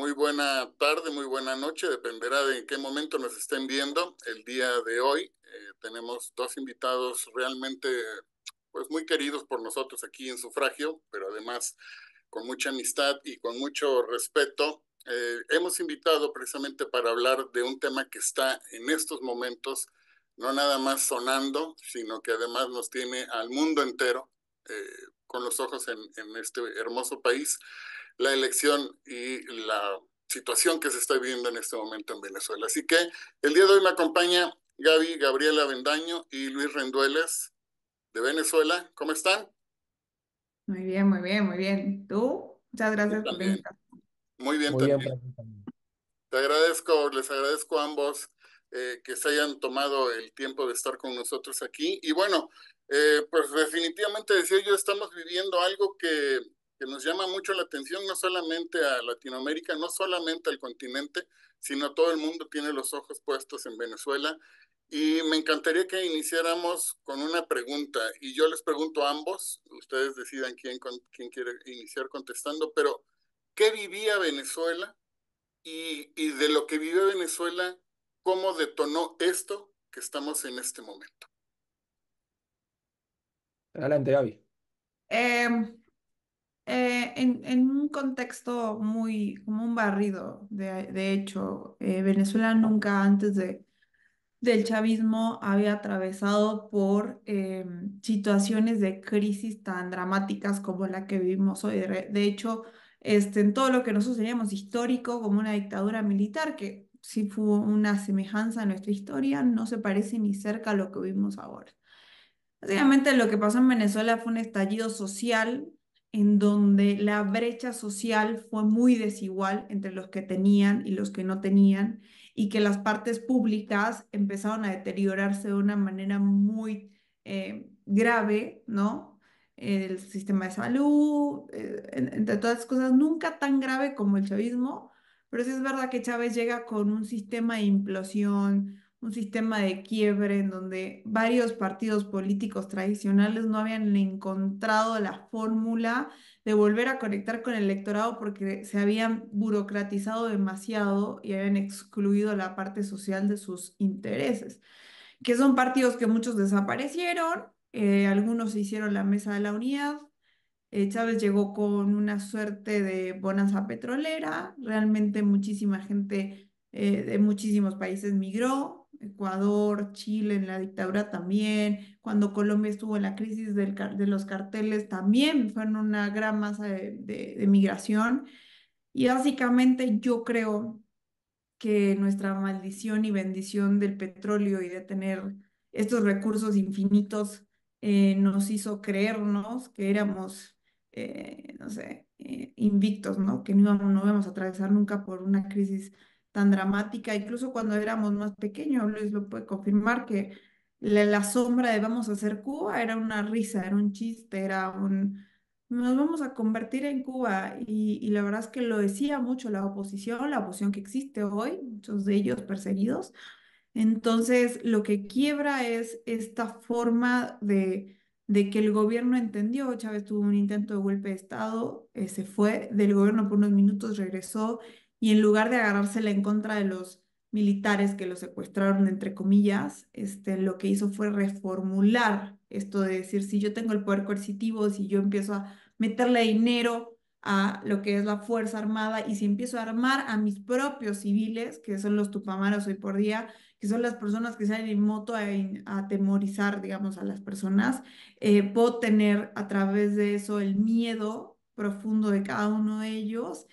muy buena tarde, muy buena noche, dependerá de en qué momento nos estén viendo. El día de hoy tenemos dos invitados realmente pues muy queridos por nosotros aquí en Sufragio, pero además con mucha amistad y con mucho respeto. Hemos invitado precisamente para hablar de un tema que está en estos momentos no nada más sonando, sino que además nos tiene al mundo entero con los ojos en este hermoso país, la elección y la situación que se está viviendo en este momento en Venezuela. Así que el día de hoy me acompaña Gabriela Bendaño y Luis Rendueles de Venezuela. ¿Cómo están? Muy bien, muy bien, muy bien. ¿Tú? Muchas Bien gracias por la también. invitación. Muy bien Muy bien también. por aquí también. Les agradezco a ambos que se hayan tomado el tiempo de estar con nosotros aquí. Y bueno, pues definitivamente decía yo, estamos viviendo algo que nos llama mucho la atención, no solamente a Latinoamérica, no solamente al continente, sino todo el mundo tiene los ojos puestos en Venezuela. Y me encantaría que iniciáramos con una pregunta. Y yo les pregunto a ambos, ustedes decidan quién quiere iniciar contestando, pero ¿qué vivía Venezuela? Y de lo que vive Venezuela, ¿cómo detonó esto que estamos en este momento? Adelante, Gaby. Em, en un contexto muy, como un barrido, de hecho, Venezuela nunca antes del chavismo había atravesado por situaciones de crisis tan dramáticas como la que vivimos hoy. De hecho, en todo lo que nosotros teníamos histórico como una dictadura militar, que sí fue una semejanza a nuestra historia, no se parece ni cerca a lo que vivimos ahora. Básicamente lo que pasó en Venezuela fue un estallido social en donde la brecha social fue muy desigual entre los que tenían y los que no tenían, y que las partes públicas empezaron a deteriorarse de una manera muy grave, ¿no? El sistema de salud, entre todas las cosas, nunca tan grave como el chavismo, pero sí es verdad que Chávez llega con un sistema de implosión, un sistema de quiebre en donde varios partidos políticos tradicionales no habían encontrado la fórmula de volver a conectar con el electorado porque se habían burocratizado demasiado y habían excluido la parte social de sus intereses, que son partidos que muchos desaparecieron, algunos se hicieron la mesa de la unidad. Chávez llegó con una suerte de bonanza petrolera, realmente muchísima gente de muchísimos países migró, Ecuador, Chile en la dictadura también, cuando Colombia estuvo en la crisis de los carteles también fueron una gran masa de migración, y básicamente yo creo que nuestra maldición y bendición del petróleo y de tener estos recursos infinitos nos hizo creernos que éramos, no sé, invictos, ¿no? Que no íbamos a atravesar nunca por una crisis tan dramática. Incluso cuando éramos más pequeños, Luis lo puede confirmar, que la sombra de vamos a hacer Cuba era una risa, era un chiste, era un nos vamos a convertir en Cuba, y la verdad es que lo decía mucho la oposición que existe hoy, muchos de ellos perseguidos. Entonces, lo que quiebra es esta forma de que el gobierno entendió. Chávez tuvo un intento de golpe de Estado, se fue del gobierno por unos minutos, regresó, y en lugar de agarrársela en contra de los militares que lo secuestraron, entre comillas, lo que hizo fue reformular esto de decir, si yo tengo el poder coercitivo, si yo empiezo a meterle dinero a lo que es la Fuerza Armada, y si empiezo a armar a mis propios civiles, que son los tupamaros hoy por día, que son las personas que salen en moto a atemorizar, digamos, a las personas, puedo tener a través de eso el miedo profundo de cada uno de ellos,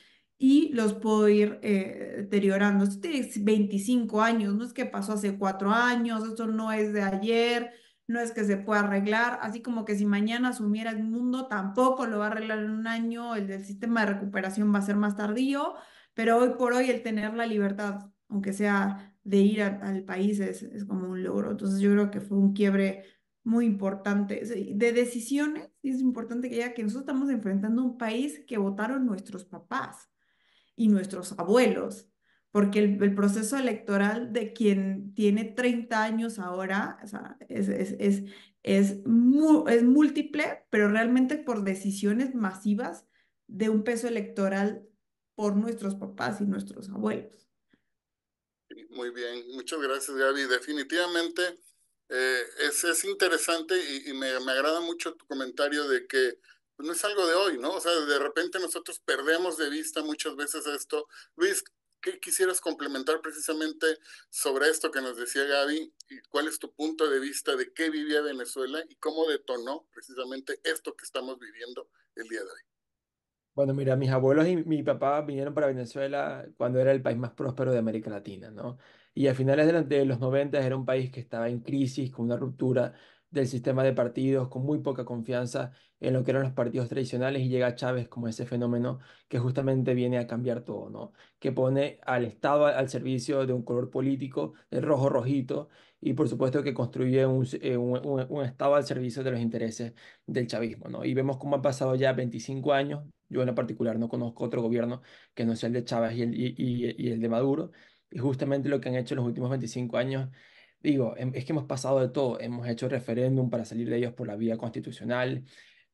y los puedo ir deteriorando. Esto tiene 25 años, no es que pasó hace 4 años, esto no es de ayer, no es que se pueda arreglar, así como que si mañana asumiera el mundo, tampoco lo va a arreglar en un año, el del sistema de recuperación va a ser más tardío, pero hoy por hoy el tener la libertad, aunque sea de ir al país, es como un logro. Entonces yo creo que fue un quiebre muy importante. Sí, de decisiones, y es importante que ya que nosotros estamos enfrentando un país que votaron nuestros papás y nuestros abuelos, porque el proceso electoral de quien tiene 30 años ahora, o sea, es múltiple, pero realmente por decisiones masivas de un peso electoral por nuestros papás y nuestros abuelos. Muy bien, muchas gracias, Gaby. Definitivamente es interesante y me agrada mucho tu comentario de que pues, no es algo de hoy, ¿no? O sea, de repente nosotros perdemos de vista muchas veces esto. Luis, ¿qué quisieras complementar precisamente sobre esto que nos decía Gaby? ¿Y cuál es tu punto de vista de qué vivía Venezuela y cómo detonó precisamente esto que estamos viviendo el día de hoy? Bueno, mira, mis abuelos y mi papá vinieron para Venezuela cuando era el país más próspero de América Latina, ¿no? Y a finales de los 90 era un país que estaba en crisis, con una ruptura del sistema de partidos, con muy poca confianza en lo que eran los partidos tradicionales y llega Chávez como ese fenómeno que justamente viene a cambiar todo, ¿no? Que pone al Estado al servicio de un color político, el rojo rojito, y por supuesto que construye un Estado al servicio de los intereses del chavismo, ¿no? Y vemos cómo han pasado ya 25 años. Yo en lo particular no conozco otro gobierno que no sea el de Chávez y el de Maduro. Y justamente lo que han hecho en los últimos 25 años, digo, es que hemos pasado de todo. Hemos hecho referéndum para salir de ellos por la vía constitucional.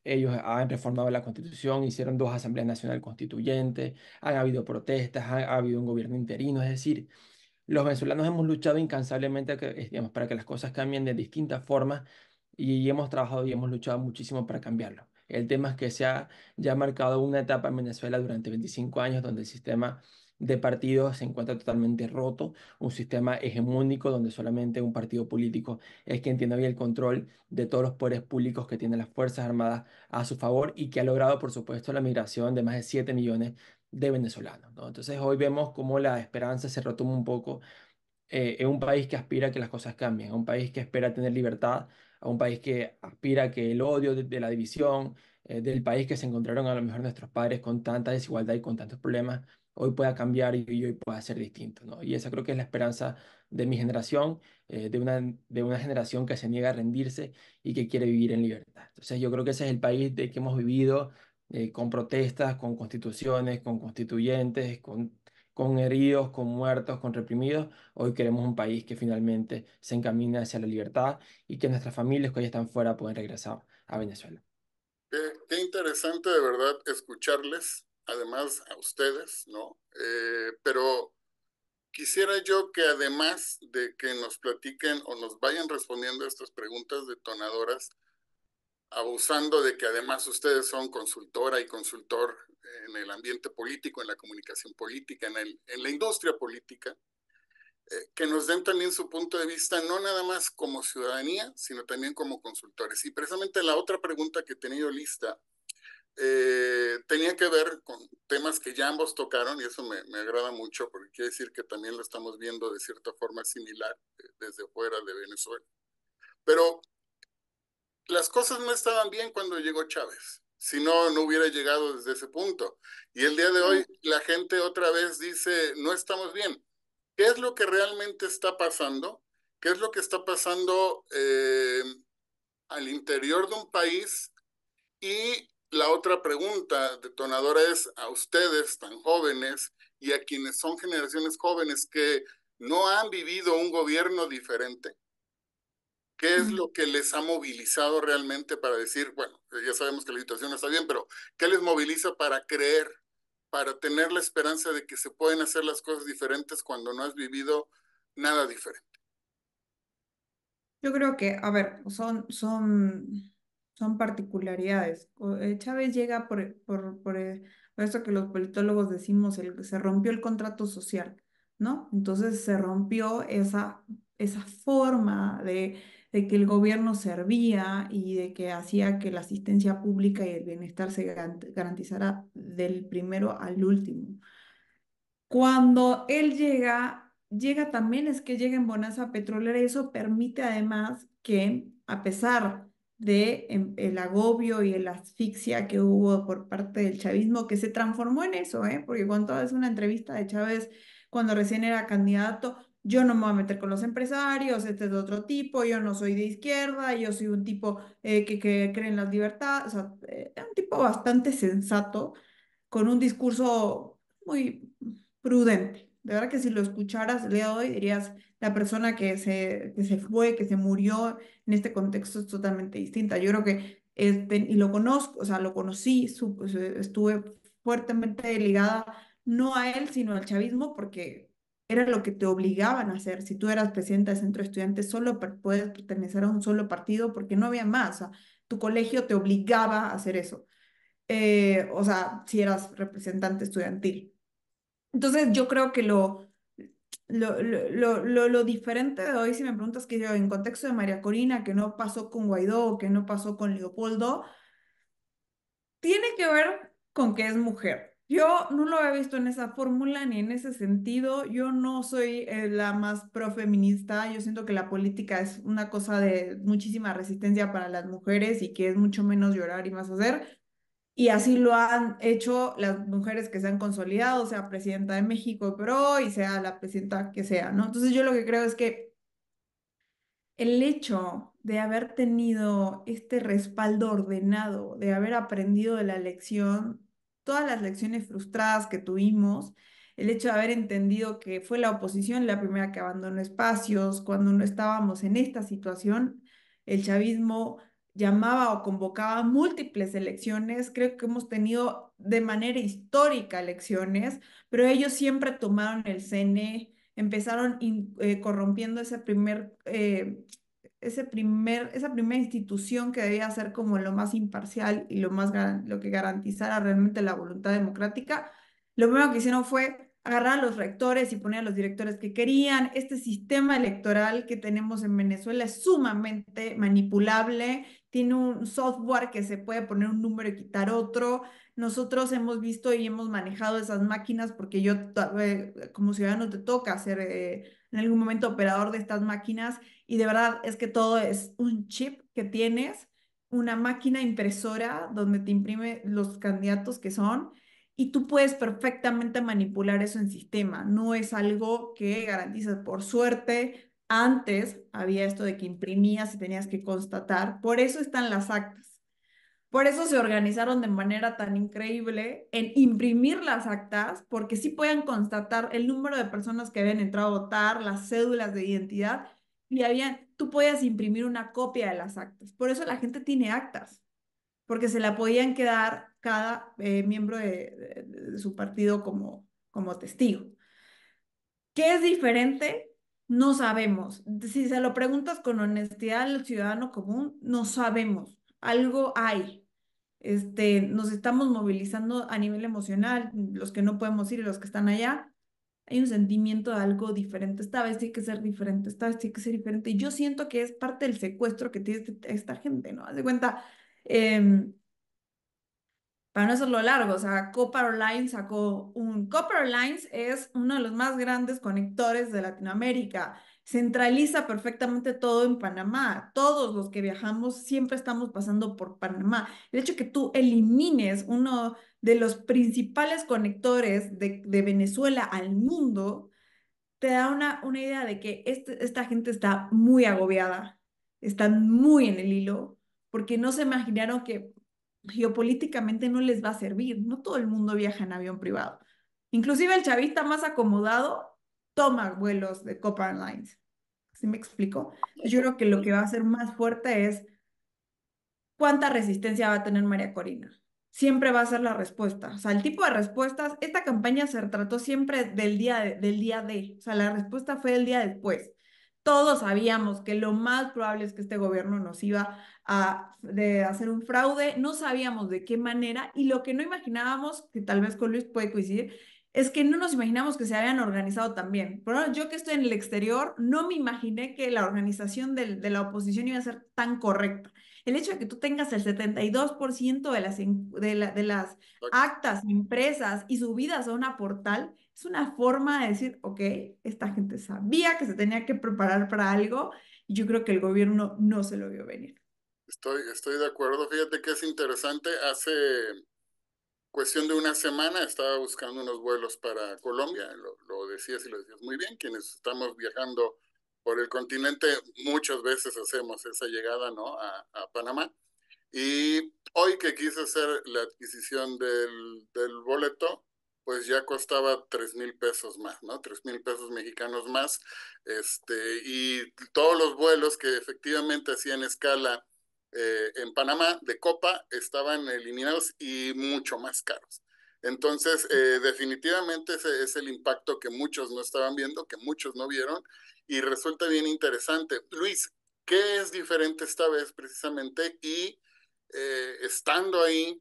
Ellos han reformado la constitución, hicieron dos asambleas nacionales constituyentes, han habido protestas, ha habido un gobierno interino. Es decir, los venezolanos hemos luchado incansablemente digamos, para que las cosas cambien de distintas formas y hemos trabajado y hemos luchado muchísimo para cambiarlo. El tema es que se ha ya marcado una etapa en Venezuela durante 25 años donde el sistema de partidos se encuentra totalmente roto, un sistema hegemónico donde solamente un partido político es quien tiene hoy el control de todos los poderes públicos que tienen las Fuerzas Armadas a su favor y que ha logrado, por supuesto, la migración de más de 7 millones de venezolanos, ¿no? Entonces hoy vemos cómo la esperanza se retoma un poco en un país que aspira a que las cosas cambien, a un país que espera tener libertad, a un país que aspira a que el odio de la división, del país que se encontraron a lo mejor nuestros padres con tanta desigualdad y con tantos problemas, hoy pueda cambiar y hoy pueda ser distinto, ¿no? Y esa creo que es la esperanza de mi generación, de una generación que se niega a rendirse y que quiere vivir en libertad. Entonces yo creo que ese es el país de que hemos vivido con protestas, con constituciones, con constituyentes, con heridos, con muertos, con reprimidos. Hoy queremos un país que finalmente se encamine hacia la libertad y que nuestras familias que hoy están fuera puedan regresar a Venezuela. Qué interesante de verdad escucharles, además a ustedes, ¿no? Pero quisiera yo que además de que nos platiquen o nos vayan respondiendo a estas preguntas detonadoras, abusando de que además ustedes son consultora y consultor en el ambiente político, en la comunicación política, en la industria política, que nos den también su punto de vista, no nada más como ciudadanía, sino también como consultores. Y precisamente la otra pregunta que he tenido lista tenía que ver con temas que ya ambos tocaron y eso me agrada mucho porque quiere decir que también lo estamos viendo de cierta forma similar desde fuera de Venezuela. Pero las cosas no estaban bien cuando llegó Chávez, si no, no hubiera llegado desde ese punto. Y el día de hoy la gente otra vez dice, no estamos bien. ¿Qué es lo que realmente está pasando? ¿Qué es lo que está pasando al interior de un país? Y la otra pregunta detonadora es a ustedes tan jóvenes y a quienes son generaciones jóvenes que no han vivido un gobierno diferente. ¿Qué es lo que les ha movilizado realmente para decir, bueno, ya sabemos que la situación no está bien, pero ¿qué les moviliza para creer, para tener la esperanza de que se pueden hacer las cosas diferentes cuando no has vivido nada diferente? Yo creo que, a ver, son particularidades. Chávez llega por eso que los politólogos decimos, se rompió el contrato social, ¿no? Entonces se rompió esa forma de que el gobierno servía y de que hacía que la asistencia pública y el bienestar se garantizara del primero al último. Cuando él llega también es que llega en bonanza petrolera y eso permite además que, a pesar de el agobio y la asfixia que hubo por parte del chavismo, que se transformó en eso, ¿eh? Porque cuando es una entrevista de Chávez cuando recién era candidato, yo no me voy a meter con los empresarios, este es de otro tipo, yo no soy de izquierda, yo soy un tipo que cree en las libertades, o sea, era un tipo bastante sensato con un discurso muy prudente. De verdad que si lo escucharas el día de hoy dirías, la persona que se fue, que se murió en este contexto es totalmente distinta. Yo creo que, y lo conozco, o sea, lo conocí, estuve fuertemente ligada no a él, sino al chavismo, porque era lo que te obligaban a hacer. Si tú eras presidenta de centro de estudiantes, solo puedes pertenecer a un solo partido porque no había más. O sea, tu colegio te obligaba a hacer eso. O sea, si eras representante estudiantil. Entonces, yo creo que lo diferente de hoy, si me preguntas que yo, en contexto de María Corina, que no pasó con Guaidó, que no pasó con Leopoldo, tiene que ver con que es mujer. Yo no lo había visto en esa fórmula ni en ese sentido. Yo no soy la más profeminista. Yo siento que la política es una cosa de muchísima resistencia para las mujeres y que es mucho menos llorar y más hacer. Y así lo han hecho las mujeres que se han consolidado, sea presidenta de México, pero y sea la presidenta que sea, ¿no? Entonces yo lo que creo es que el hecho de haber tenido este respaldo ordenado, de haber aprendido de la lección, todas las lecciones frustradas que tuvimos, el hecho de haber entendido que fue la oposición la primera que abandonó espacios, cuando no estábamos en esta situación, el chavismo llamaba o convocaba múltiples elecciones, creo que hemos tenido de manera histórica elecciones, pero ellos siempre tomaron el CNE, empezaron corrompiendo esa primera institución que debía ser como lo más imparcial y lo que garantizara realmente la voluntad democrática. Lo primero que hicieron fue agarrar a los rectores y poner a los directores que querían. Este sistema electoral que tenemos en Venezuela es sumamente manipulable, tiene un software que se puede poner un número y quitar otro. Nosotros hemos visto y hemos manejado esas máquinas porque como ciudadano te toca ser en algún momento operador de estas máquinas y de verdad es que todo es un chip que tienes, una máquina impresora donde te imprime los candidatos que son y tú puedes perfectamente manipular eso en sistema. No es algo que garantizas por suerte. Antes había esto de que imprimías y tenías que constatar. Por eso están las actas. Por eso se organizaron de manera tan increíble en imprimir las actas, porque sí pueden constatar el número de personas que habían entrado a votar, las cédulas de identidad, y tú podías imprimir una copia de las actas. Por eso la gente tiene actas, porque se la podían quedar cada miembro de su partido como testigo. ¿Qué es diferente? No sabemos. Si se lo preguntas con honestidad al ciudadano común, no sabemos. Algo hay. Nos estamos movilizando a nivel emocional, los que no podemos ir y los que están allá, hay un sentimiento de algo diferente. Esta vez tiene que ser diferente, esta vez tiene que ser diferente. Y yo siento que es parte del secuestro que tiene esta gente, ¿no? Haz de cuenta, em, para no hacerlo largo, o sea, Copper Airlines sacó Copper Airlines es uno de los más grandes conectores de Latinoamérica. Centraliza perfectamente todo en Panamá. Todos los que viajamos siempre estamos pasando por Panamá. El hecho que tú elimines uno de los principales conectores de Venezuela al mundo te da una idea de que esta gente está muy agobiada, están muy en el hilo, porque no se imaginaron que geopolíticamente no les va a servir. No todo el mundo viaja en avión privado. Inclusive el chavista más acomodado toma vuelos de Copa Airlines. ¿Sí me explico? Yo creo que lo que va a ser más fuerte es ¿cuánta resistencia va a tener María Corina? Siempre va a ser la respuesta. O sea, el tipo de respuestas, esta campaña se trató siempre del día de, o sea, la respuesta fue el día después. Todos sabíamos que lo más probable es que este gobierno nos iba de hacer un fraude, no sabíamos de qué manera y lo que no imaginábamos, que tal vez con Luis puede coincidir, es que no nos imaginamos que se habían organizado tan bien. Pero yo que estoy en el exterior, no me imaginé que la organización de la oposición iba a ser tan correcta. El hecho de que tú tengas el 72% de las actas impresas y subidas a una portal es una forma de decir, ok, esta gente sabía que se tenía que preparar para algo y yo creo que el gobierno no se lo vio venir. Estoy de acuerdo. Fíjate que es interesante. Hace cuestión de una semana estaba buscando unos vuelos para Colombia. Lo decías y lo decías muy bien. Quienes estamos viajando por el continente, muchas veces hacemos esa llegada, ¿no? a Panamá. Y hoy que quise hacer la adquisición del boleto, pues ya costaba 3,000 pesos más, ¿no? 3,000 pesos mexicanos más. Y todos los vuelos que efectivamente hacían escala en Panamá de Copa estaban eliminados y mucho más caros. Entonces, definitivamente ese es el impacto que muchos no estaban viendo, que muchos no vieron, y resulta bien interesante. Luis, ¿qué es diferente esta vez precisamente? Y estando ahí,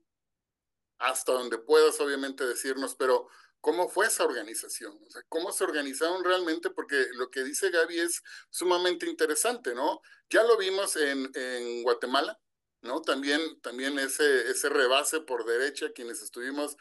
hasta donde puedas obviamente decirnos, pero ¿cómo fue esa organización? O sea, ¿cómo se organizaron realmente? Porque lo que dice Gaby es sumamente interesante, ¿no? Ya lo vimos en Guatemala, ¿no? También ese rebase por derecha, quienes estuvimos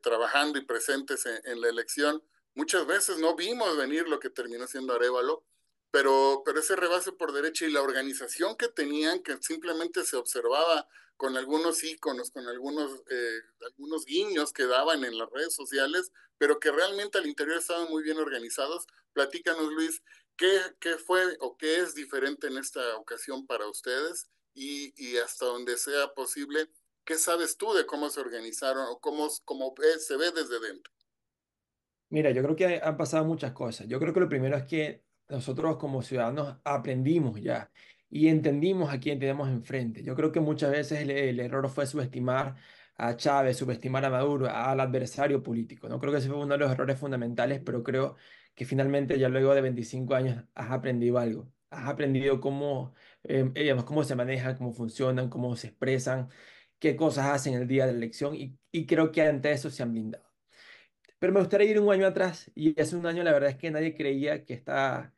trabajando y presentes en la elección, muchas veces no vimos venir lo que terminó siendo Arévalo, pero ese rebase por derecha y la organización que tenían, que simplemente se observaba con algunos íconos, con algunos guiños que daban en las redes sociales, pero que realmente al interior estaban muy bien organizados. Platícanos, Luis, ¿qué fue o qué es diferente en esta ocasión para ustedes? Y hasta donde sea posible, ¿qué sabes tú de cómo se organizaron o cómo se ve desde dentro? Mira, yo creo que han pasado muchas cosas. Yo creo que lo primero es que nosotros como ciudadanos aprendimos ya y entendimos a quién tenemos enfrente. Yo creo que muchas veces el error fue subestimar a Chávez, subestimar a Maduro, al adversario político. No creo que ese fue uno de los errores fundamentales, pero creo que finalmente ya luego de 25 años has aprendido algo. Has aprendido cómo, digamos, cómo se manejan, cómo funcionan, cómo se expresan, qué cosas hacen el día de la elección y creo que ante eso se han blindado. Pero me gustaría ir un año atrás, y hace un año la verdad es que nadie creía que esta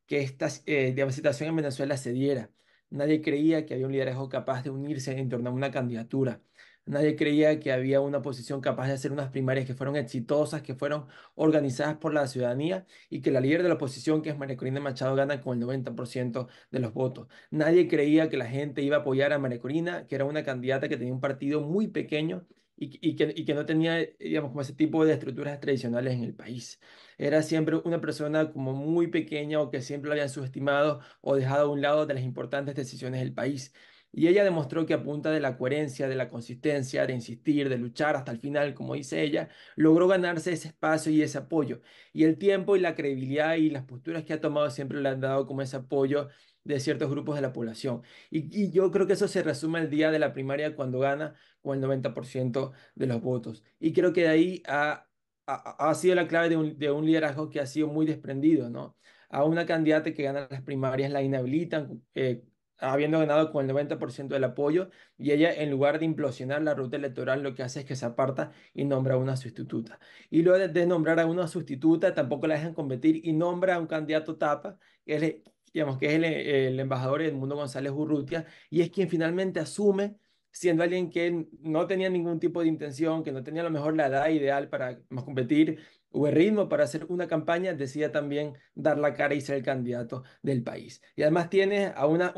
digamos, situación en Venezuela se diera. Nadie creía que había un liderazgo capaz de unirse en torno a una candidatura. Nadie creía que había una oposición capaz de hacer unas primarias que fueron exitosas, que fueron organizadas por la ciudadanía y que la líder de la oposición, que es María Corina Machado, gana con el 90% de los votos. Nadie creía que la gente iba a apoyar a María Corina, que era una candidata que tenía un partido muy pequeño y que no tenía, digamos, como ese tipo de estructuras tradicionales en el país. Era siempre una persona como muy pequeña o que siempre lo habían subestimado o dejado a un lado de las importantes decisiones del país. Y ella demostró que a punta de la coherencia, de la consistencia, de insistir, de luchar hasta el final, como dice ella, logró ganarse ese espacio y ese apoyo. Y el tiempo y la credibilidad y las posturas que ha tomado siempre le han dado como ese apoyo de ciertos grupos de la población. Y yo creo que eso se resume el día de la primaria cuando gana con el 90% de los votos. Y creo que de ahí ha sido la clave de un liderazgo que ha sido muy desprendido, ¿no? A una candidata que gana las primarias la inhabilitan, habiendo ganado con el 90% del apoyo, y ella, en lugar de implosionar la ruta electoral, lo que hace es que se aparta y nombra a una sustituta. Y luego de nombrar a una sustituta, tampoco la dejan competir y nombra a un candidato tapa, que es, digamos, que es el embajador Edmundo González Urrutia, y es quien finalmente asume siendo alguien que no tenía ningún tipo de intención, que no tenía a lo mejor la edad ideal para más competir o el ritmo para hacer una campaña, decía también dar la cara y ser el candidato del país. Y además tiene a una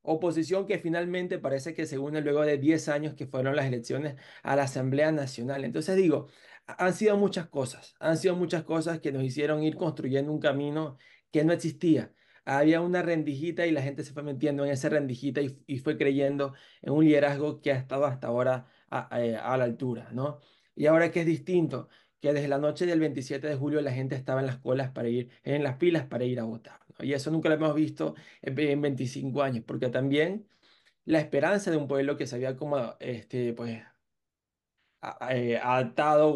oposición que finalmente parece que se une luego de 10 años que fueron las elecciones a la Asamblea Nacional. Entonces digo, han sido muchas cosas que nos hicieron ir construyendo un camino que no existía. Había una rendijita y la gente se fue metiendo en esa rendijita y fue creyendo en un liderazgo que ha estado hasta ahora a la altura, ¿no? Y ahora que es distinto, que desde la noche del 27 de julio la gente estaba en las colas para ir, en las pilas para ir a votar, ¿no? Y eso nunca lo hemos visto en 25 años, porque también la esperanza de un pueblo que se había como, pues, adaptado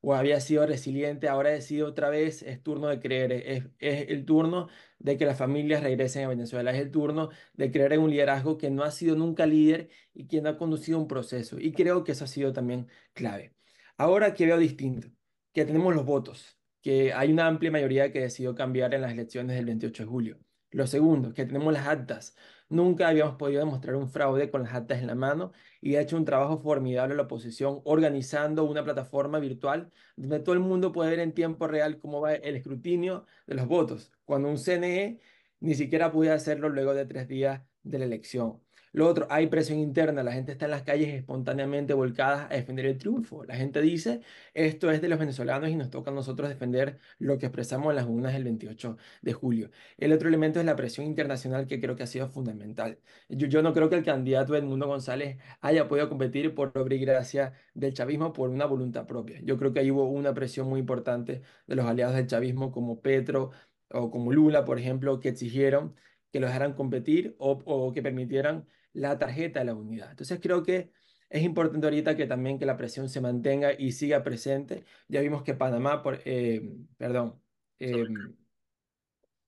o había sido resiliente, ahora ha sido otra vez, es turno de creer, es el turno de que las familias regresen a Venezuela, es el turno de creer en un liderazgo que no ha sido nunca líder y que no ha conducido un proceso. Y creo que eso ha sido también clave. Ahora que veo distinto, que tenemos los votos, que hay una amplia mayoría que decidió cambiar en las elecciones del 28 de julio. Lo segundo, que tenemos las actas. Nunca habíamos podido demostrar un fraude con las actas en la mano y ha hecho un trabajo formidable la oposición organizando una plataforma virtual donde todo el mundo puede ver en tiempo real cómo va el escrutinio de los votos, cuando un CNE ni siquiera puede hacerlo luego de 3 días de la elección. Lo otro, hay presión interna, la gente está en las calles espontáneamente volcadas a defender el triunfo. La gente dice, esto es de los venezolanos y nos toca a nosotros defender lo que expresamos en las urnas del 28 de julio. El otro elemento es la presión internacional que creo que ha sido fundamental. Yo no creo que el candidato Edmundo González haya podido competir por obra y gracia del chavismo por una voluntad propia. Yo creo que ahí hubo una presión muy importante de los aliados del chavismo como Petro o como Lula, por ejemplo, que exigieron que lo dejaran competir o que permitieran la tarjeta de la unidad. Entonces creo que Es importante ahorita que también que la presión se mantenga y siga presente. Ya vimos que Panamá, perdón, em,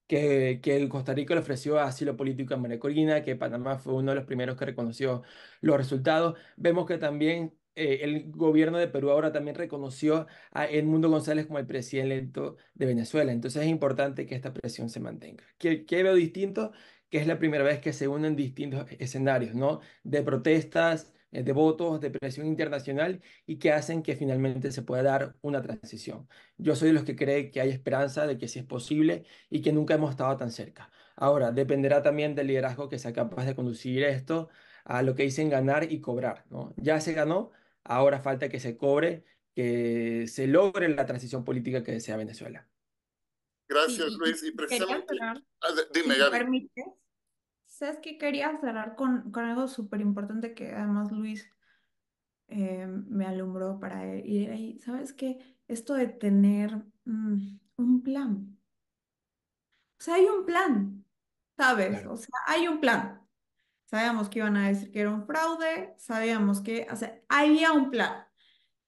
que el Costa Rica le ofreció asilo político a María Corina, que Panamá fue uno de los primeros que reconoció los resultados. Vemos que también el gobierno de Perú ahora también reconoció a Edmundo González como el presidente electo de Venezuela. Entonces es importante que esta presión se mantenga. ¿Qué veo distinto? Que es la primera vez que se unen distintos escenarios, ¿no? De protestas, de votos, de presión internacional y que hacen que finalmente se pueda dar una transición. Yo soy de los que cree que hay esperanza de que sí es posible y que nunca hemos estado tan cerca. Ahora, dependerá también del liderazgo que sea capaz de conducir esto a lo que dicen ganar y cobrar, ¿no? Ya se ganó, ahora falta que se cobre, que se logre la transición política que desea Venezuela. Sí, Gracias, Luis. Y quería precisamente, cerrar, si dime, me Gaby. permites. ¿Sabes qué? Quería cerrar con algo súper importante que además Luis me alumbró para ir ahí. ¿Sabes qué? Esto de tener un plan. O sea, hay un plan, ¿sabes? Claro. O sea, hay un plan. Sabíamos que iban a decir que era un fraude, sabíamos que, o sea, había un plan.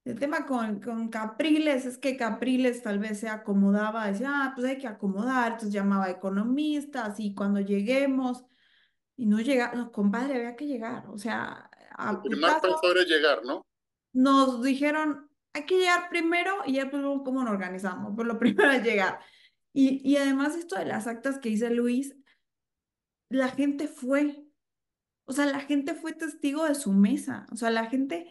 El tema con Capriles es que Capriles tal vez se acomodaba, decía, ah, pues hay que acomodar, entonces llamaba a economistas y cuando lleguemos, y no llega, no, compadre, había que llegar, o sea, El a primer putazo paso era llegar, ¿no? nos dijeron, hay que llegar primero y ya pues vemos cómo nos organizamos, pero lo primero es llegar. Y además esto de las actas que dice Luis, la gente fue. O sea, la gente fue testigo de su mesa. O sea, la gente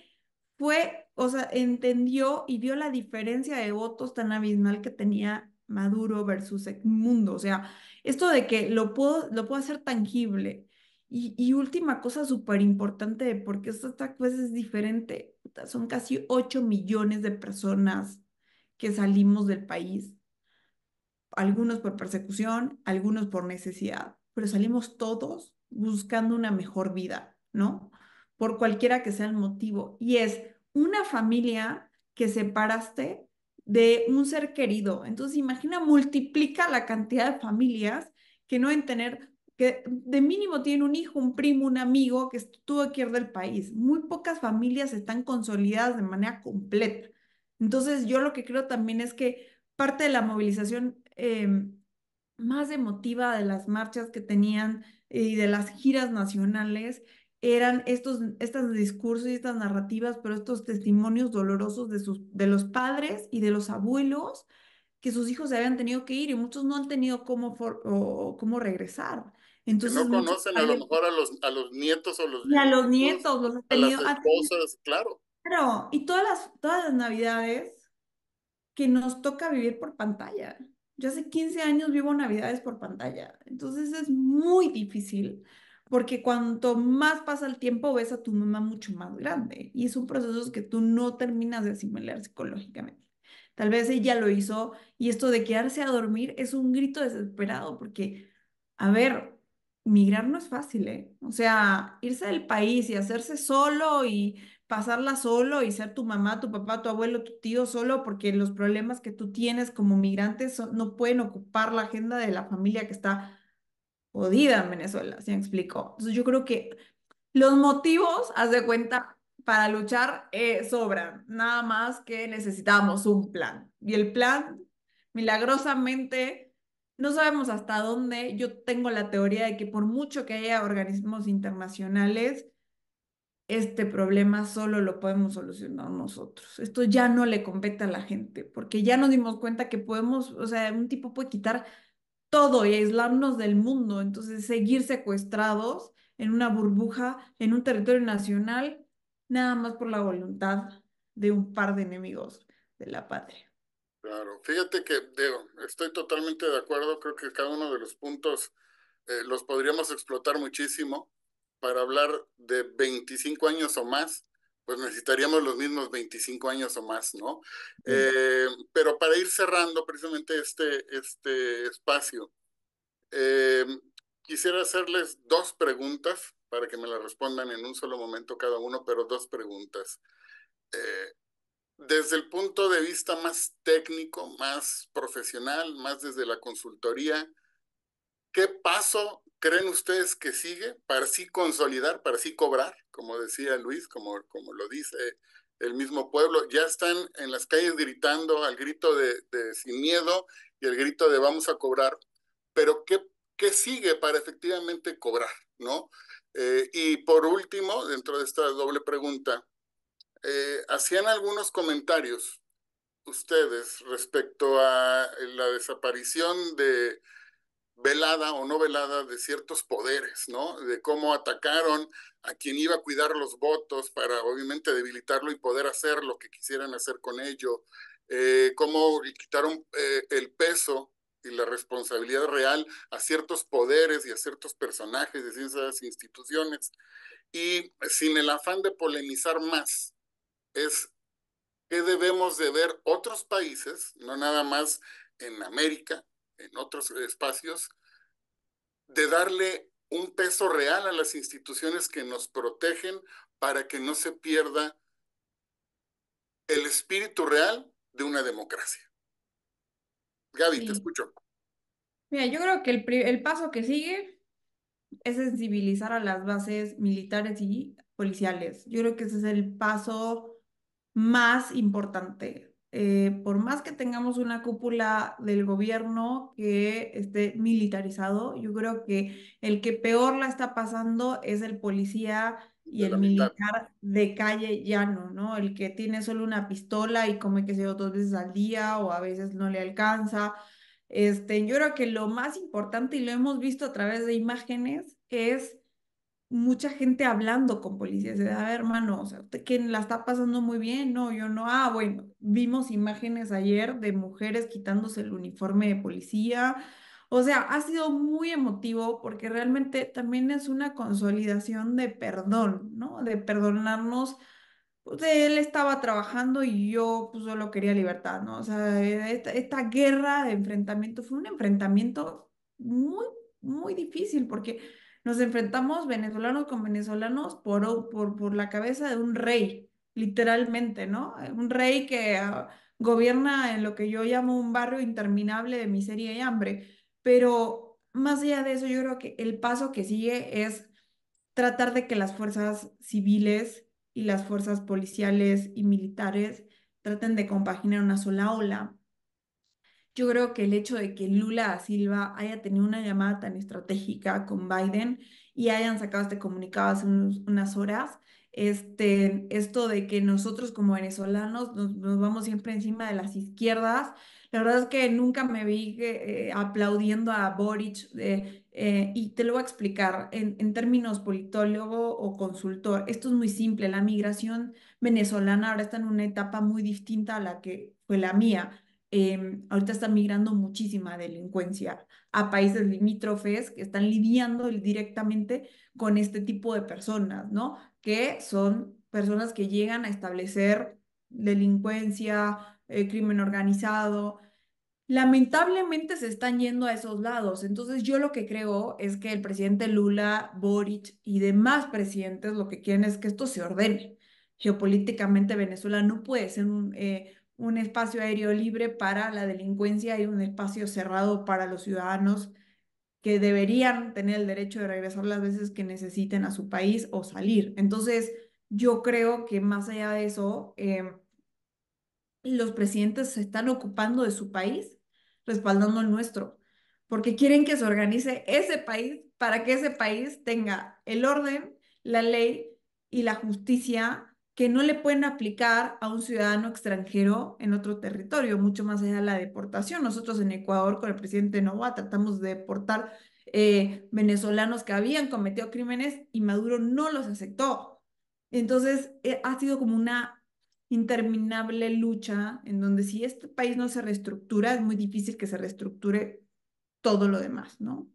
fue, o sea, entendió y vio la diferencia de votos tan abismal que tenía Maduro versus Mundo. O sea, esto de que lo puedo hacer tangible. Y última cosa súper importante de por qué esta cosa es diferente. Puta, son casi 8 millones de personas que salimos del país, algunos por persecución, algunos por necesidad, pero salimos todos buscando una mejor vida, ¿no? Por cualquiera que sea el motivo. Y es una familia que separaste de un ser querido. Entonces, imagina, multiplica la cantidad de familias que no en tener, que de mínimo tienen un hijo, un primo, un amigo que tuvo que ir del país. Muy pocas familias están consolidadas de manera completa. Entonces, yo lo que creo también es que parte de la movilización más emotiva de las marchas que tenían y de las giras nacionales eran estos discursos y estas narrativas, pero estos testimonios dolorosos de los padres y de los abuelos que sus hijos se habían tenido que ir y muchos no han tenido o cómo regresar. Que Entonces, no muchos conocen a lo salen mejor a los nietos o los y a los bisnietos, nietos los han a las tenido, esposas, claro. claro, y todas las navidades que nos toca vivir por pantalla. Yo hace 15 años vivo Navidades por pantalla, entonces es muy difícil porque cuanto más pasa el tiempo ves a tu mamá mucho más grande y son procesos que tú no terminas de asimilar psicológicamente. Tal vez ella lo hizo y esto de quedarse a dormir es un grito desesperado porque, a ver, migrar no es fácil, ¿eh? O sea, irse del país y hacerse solo y pasarla solo y ser tu mamá, tu papá, tu abuelo, tu tío solo, porque los problemas que tú tienes como migrante no pueden ocupar la agenda de la familia que está jodida en Venezuela, ¿sí me explico? Entonces yo creo que los motivos, haz de cuenta, para luchar sobran, nada más que necesitamos un plan. Y el plan, milagrosamente, no sabemos hasta dónde. Yo tengo la teoría de que por mucho que haya organismos internacionales, este problema solo lo podemos solucionar nosotros. Esto ya no le compete a la gente, porque ya nos dimos cuenta que podemos, o sea, un tipo puede quitar todo y aislarnos del mundo, entonces seguir secuestrados en una burbuja, en un territorio nacional, nada más por la voluntad de un par de enemigos de la patria. Claro, fíjate que digo, estoy totalmente de acuerdo, creo que cada uno de los puntos los podríamos explotar muchísimo. Para hablar de 25 años o más, pues necesitaríamos los mismos 25 años o más, ¿no? Pero para ir cerrando precisamente este espacio, eh, quisiera hacerles dos preguntas para que me las respondan en un solo momento cada uno, pero dos preguntas. Eh, Desde el punto de vista más técnico, más profesional, más desde la consultoría, creen ustedes que sigue para así consolidar, para así cobrar, como decía Luis, como lo dice el mismo pueblo? Ya están en las calles gritando al grito de sin miedo y el grito de vamos a cobrar, pero ¿qué sigue para efectivamente cobrar, ¿no? Y por último, dentro de esta doble pregunta, hacían algunos comentarios ustedes respecto a la desaparición de velada o no velada de ciertos poderes, ¿no? De cómo atacaron a quien iba a cuidar los votos para obviamente debilitarlo y poder hacer lo que quisieran hacer con ello, cómo le quitaron el peso y la responsabilidad real a ciertos poderes y a ciertos personajes de esas instituciones. Y sin el afán de polemizar más, es que debemos de ver otros países, no nada más en América, en otros espacios, de darle un peso real a las instituciones que nos protegen para que no se pierda el espíritu real de una democracia. Gaby, te Sí. escucho. Mira, yo creo que el paso que sigue es sensibilizar a las bases militares y policiales. Yo creo que ese es el paso más importante. Por más que tengamos una cúpula del gobierno que esté militarizado, yo creo que el que peor la está pasando es el policía y De el la mitad. militar de calle llano, ¿no? El que tiene solo una pistola y come, que sé yo, 2 veces al día o a veces no le alcanza. Yo creo que lo más importante, y lo hemos visto a través de imágenes, es mucha gente hablando con policías. De, a ver, hermano, o sea, usted que la está pasando muy bien, no, yo no. Ah, bueno, vimos imágenes ayer de mujeres quitándose el uniforme de policía. O sea, ha sido muy emotivo porque realmente también es una consolidación de perdón, ¿no? De perdonarnos, pues él estaba trabajando y yo pues solo quería libertad, ¿no? O sea, esta guerra de enfrentamiento fue un enfrentamiento muy, muy difícil porque nos enfrentamos venezolanos con venezolanos por la cabeza de un rey, literalmente, ¿no? Un rey que gobierna en lo que yo llamo un barrio interminable de miseria y hambre. Pero más allá de eso, yo creo que el paso que sigue es tratar de que las fuerzas civiles y las fuerzas policiales y militares traten de compaginar una sola ola. Yo creo que el hecho de que Lula da Silva haya tenido una llamada tan estratégica con Biden y hayan sacado este comunicado hace unas horas, esto de que nosotros como venezolanos nos vamos siempre encima de las izquierdas, la verdad es que nunca me vi aplaudiendo a Boric, y te lo voy a explicar en términos politólogo o consultor. Esto es muy simple, la migración venezolana ahora está en una etapa muy distinta a la que fue la mía. Ahorita está migrando muchísima delincuencia a países limítrofes que están lidiando directamente con este tipo de personas, ¿no? Que son personas que llegan a establecer delincuencia, crimen organizado. Lamentablemente se están yendo a esos lados. Entonces yo lo que creo es que el presidente Lula, Boric y demás presidentes lo que quieren es que esto se ordene. Geopolíticamente Venezuela no puede ser un espacio aéreo libre para la delincuencia y un espacio cerrado para los ciudadanos que deberían tener el derecho de regresar las veces que necesiten a su país o salir. Entonces yo creo que más allá de eso, los presidentes se están ocupando de su país, respaldando el nuestro, porque quieren que se organice ese país para que ese país tenga el orden, la ley y la justicia que no le pueden aplicar a un ciudadano extranjero en otro territorio, mucho más allá de la deportación. Nosotros en Ecuador con el presidente Noboa tratamos de deportar venezolanos que habían cometido crímenes y Maduro no los aceptó. Entonces, ha sido como una interminable lucha en donde si este país no se reestructura, es muy difícil que se reestructure todo lo demás, ¿no?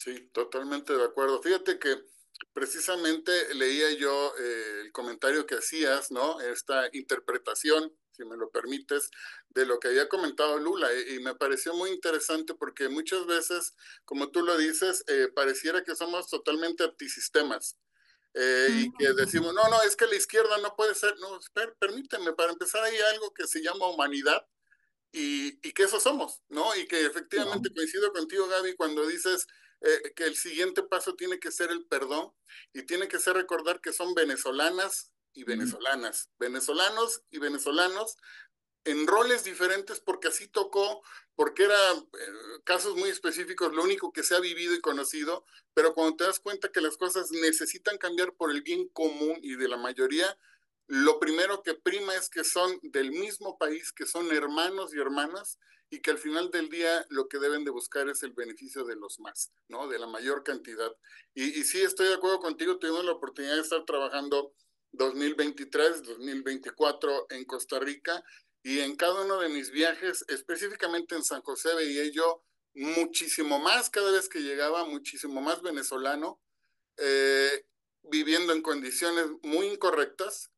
Sí, totalmente de acuerdo. Fíjate que precisamente leía yo el comentario que hacías, ¿no? Esta interpretación, si me lo permites, de lo que había comentado Lula, y me pareció muy interesante porque muchas veces, como tú lo dices, pareciera que somos totalmente antisistemas. Y que Mm. decimos, no, no, es que la izquierda no puede ser, no, permíteme, para empezar hay algo que se llama humanidad y que eso somos, ¿no? Y que efectivamente No. coincido contigo, Gaby, cuando dices, que el siguiente paso tiene que ser el perdón y tiene que ser recordar que son venezolanas y venezolanas, venezolanos y venezolanos en roles diferentes porque así tocó, porque era casos muy específicos, lo único que se ha vivido y conocido, pero cuando te das cuenta que las cosas necesitan cambiar por el bien común y de la mayoría, lo primero que prima es que son del mismo país, que son hermanos y hermanas, y que al final del día lo que deben de buscar es el beneficio de los más, ¿no? De la mayor cantidad. Y sí, estoy de acuerdo contigo, tuvimos la oportunidad de estar trabajando 2023, 2024 en Costa Rica, y en cada uno de mis viajes, específicamente en San José, veía yo muchísimo más, cada vez que llegaba, muchísimo más venezolano, eh, viviendo en condiciones muy incorrectas,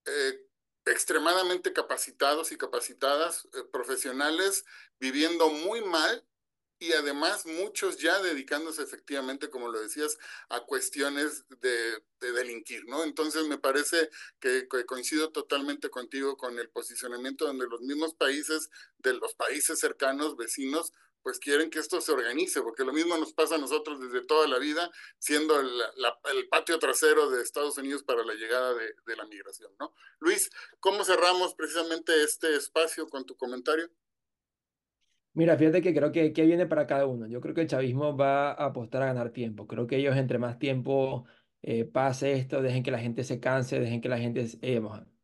eh, extremadamente capacitados y capacitadas, profesionales, viviendo muy mal y además muchos ya dedicándose efectivamente, como lo decías, a cuestiones de delinquir, ¿no? Entonces me parece que coincido totalmente contigo con el posicionamiento donde los mismos países, de los países cercanos, vecinos, pues quieren que esto se organice, porque lo mismo nos pasa a nosotros desde toda la vida, siendo el patio trasero de Estados Unidos para la llegada de la migración, ¿no? Luis, ¿cómo cerramos precisamente este espacio con tu comentario? Mira, fíjate que creo que viene para cada uno. Yo creo que el chavismo va a apostar a ganar tiempo. Creo que ellos entre más tiempo pase esto, dejen que la gente se canse, dejen que la gente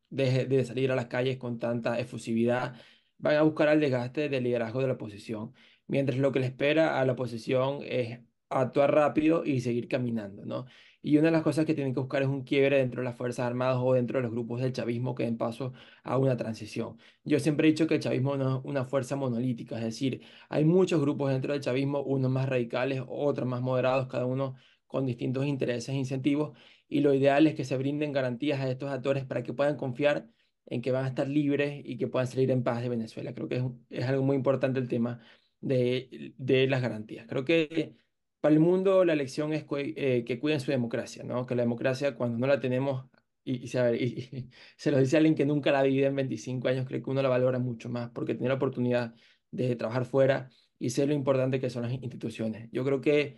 deje de salir a las calles con tanta efusividad, van a buscar el desgaste del liderazgo de la oposición. Mientras lo que le espera a la oposición es actuar rápido y seguir caminando, ¿no? Y una de las cosas que tienen que buscar es un quiebre dentro de las Fuerzas Armadas o dentro de los grupos del chavismo que den paso a una transición. Yo siempre he dicho que el chavismo no es una fuerza monolítica, es decir, hay muchos grupos dentro del chavismo, unos más radicales, otros más moderados, cada uno con distintos intereses e incentivos, y lo ideal es que se brinden garantías a estos actores para que puedan confiar en que van a estar libres y que puedan salir en paz de Venezuela. Creo que es algo muy importante el tema de las garantías. Creo que para el mundo la lección es que cuiden su democracia, ¿no? Que la democracia cuando no la tenemos y se lo dice alguien que nunca la ha vivido en 25 años, creo que uno la valora mucho más porque tiene la oportunidad de trabajar fuera y sé lo importante que son las instituciones. Yo creo que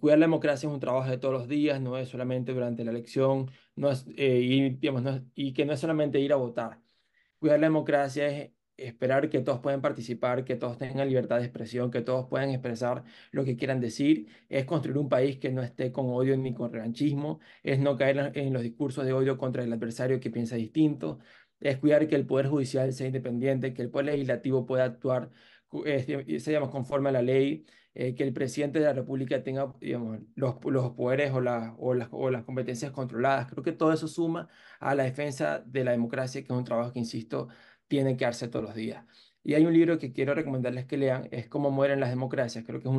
cuidar la democracia es un trabajo de todos los días, no es solamente durante la elección, no es, digamos, y que no es solamente ir a votar. Cuidar la democracia es esperar que todos puedan participar, que todos tengan libertad de expresión, que todos puedan expresar lo que quieran decir. Es construir un país que no esté con odio ni con revanchismo. Es no caer en los discursos de odio contra el adversario que piensa distinto. Es cuidar que el Poder Judicial sea independiente, que el Poder Legislativo pueda actuar, digamos, conforme a la ley, que el presidente de la República tenga, digamos, los poderes o las competencias controladas. Creo que todo eso suma a la defensa de la democracia, que es un trabajo que, insisto, tiene que hacerse todos los días. Y hay un libro que quiero recomendarles que lean, es Cómo mueren las democracias. Creo que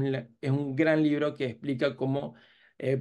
es un gran libro que explica cómo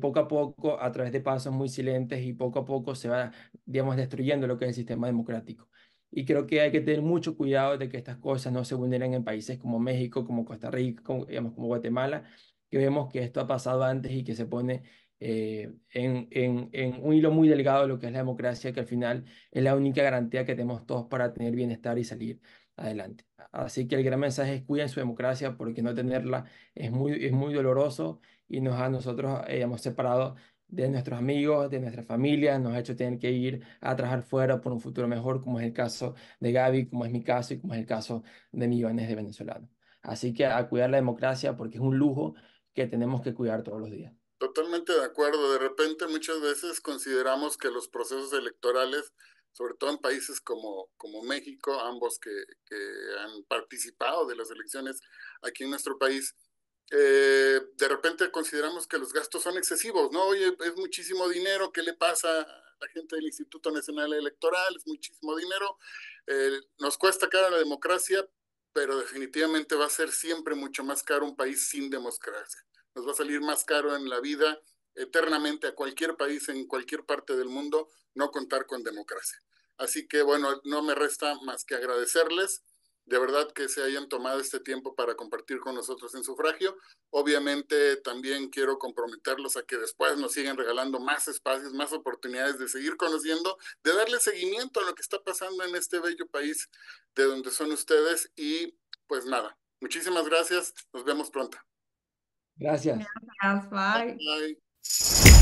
poco a poco, a través de pasos muy silentes y poco a poco se va, digamos, destruyendo lo que es el sistema democrático. Y creo que hay que tener mucho cuidado de que estas cosas no se vulneren en países como México, como Costa Rica, como, digamos, como Guatemala, que vemos que esto ha pasado antes y que se pone en un hilo muy delgado de lo que es la democracia, que al final es la única garantía que tenemos todos para tener bienestar y salir adelante. Así que el gran mensaje es cuiden su democracia porque no tenerla es muy doloroso y nos a nosotros hemos separado de nuestros amigos, de nuestra familia, nos ha hecho tener que ir a trabajar fuera por un futuro mejor, como es el caso de Gaby, como es mi caso y como es el caso de millones de venezolanos. Así que a cuidar la democracia porque es un lujo que tenemos que cuidar todos los días. Totalmente de acuerdo. De repente muchas veces consideramos que los procesos electorales, sobre todo en países como México, ambos que han participado de las elecciones aquí en nuestro país, de repente consideramos que los gastos son excesivos, ¿no? Oye, es muchísimo dinero, ¿qué le pasa a la gente del Instituto Nacional Electoral? Es muchísimo dinero, nos cuesta cara la democracia, pero definitivamente va a ser siempre mucho más caro un país sin democracia. Nos va a salir más caro en la vida eternamente a cualquier país en cualquier parte del mundo no contar con democracia. Así que bueno, no me resta más que agradecerles de verdad que se hayan tomado este tiempo para compartir con nosotros en sufragio. Obviamente también quiero comprometerlos a que después nos sigan regalando más espacios, más oportunidades de seguir conociendo, de darle seguimiento a lo que está pasando en este bello país de donde son ustedes y pues nada, muchísimas gracias, nos vemos pronto. Gracias. Gracias, bye. Bye.